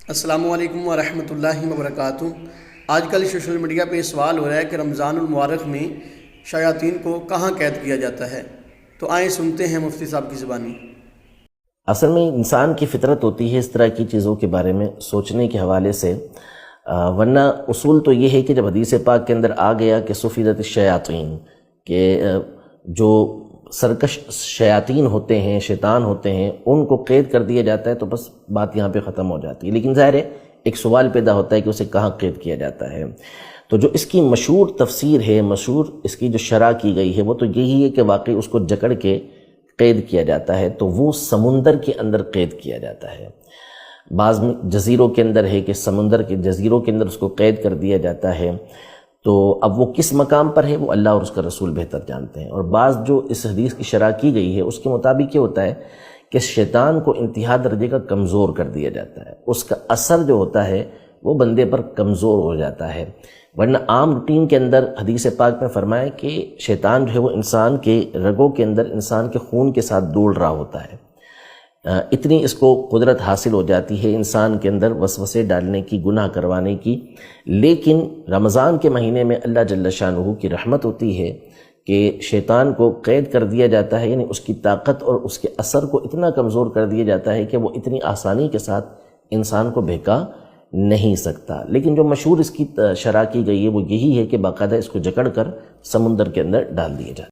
السلام علیکم ورحمۃ اللہ وبرکاتہ۔ آج کل سوشل میڈیا پہ سوال ہو رہا ہے کہ رمضان المبارک میں شیاطین کو کہاں قید کیا جاتا ہے، تو آئیں سنتے ہیں مفتی صاحب کی زبانی۔ اصل میں انسان کی فطرت ہوتی ہے اس طرح کی چیزوں کے بارے میں سوچنے کے حوالے سے، ورنہ اصول تو یہ ہے کہ جب حدیث پاک کے اندر آ گیا کہ سفیدت الشیاطین، کہ جو سرکش شیاطین ہوتے ہیں، شیطان ہوتے ہیں، ان کو قید کر دیا جاتا ہے، تو بس بات یہاں پہ ختم ہو جاتی ہے۔ لیکن ظاہر ہے ایک سوال پیدا ہوتا ہے کہ اسے کہاں قید کیا جاتا ہے۔ تو جو اس کی مشہور تفسیر ہے، مشہور اس کی جو شرح کی گئی ہے، وہ تو یہی ہے کہ واقعی اس کو جکڑ کے قید کیا جاتا ہے، تو وہ سمندر کے اندر قید کیا جاتا ہے۔ بعض جزیروں کے اندر ہے کہ سمندر کے جزیروں کے اندر اس کو قید کر دیا جاتا ہے، تو اب وہ کس مقام پر ہے وہ اللہ اور اس کا رسول بہتر جانتے ہیں۔ اور بعض جو اس حدیث کی شرح کی گئی ہے اس کے مطابق یہ ہوتا ہے کہ شیطان کو انتہا درجے کا کمزور کر دیا جاتا ہے، اس کا اثر جو ہوتا ہے وہ بندے پر کمزور ہو جاتا ہے۔ ورنہ عام روٹین کے اندر حدیث پاک میں فرمایا کہ شیطان جو ہے وہ انسان کے رگوں کے اندر انسان کے خون کے ساتھ دوڑ رہا ہوتا ہے، اتنی اس کو قدرت حاصل ہو جاتی ہے انسان کے اندر وسوسے ڈالنے کی، گناہ کروانے کی۔ لیکن رمضان کے مہینے میں اللہ جل شانہ کی رحمت ہوتی ہے کہ شیطان کو قید کر دیا جاتا ہے، یعنی اس کی طاقت اور اس کے اثر کو اتنا کمزور کر دیا جاتا ہے کہ وہ اتنی آسانی کے ساتھ انسان کو بہکا نہیں سکتا۔ لیکن جو مشہور اس کی شرح کی گئی ہے وہ یہی ہے کہ باقاعدہ اس کو جکڑ کر سمندر کے اندر ڈال دیا جاتا ہے۔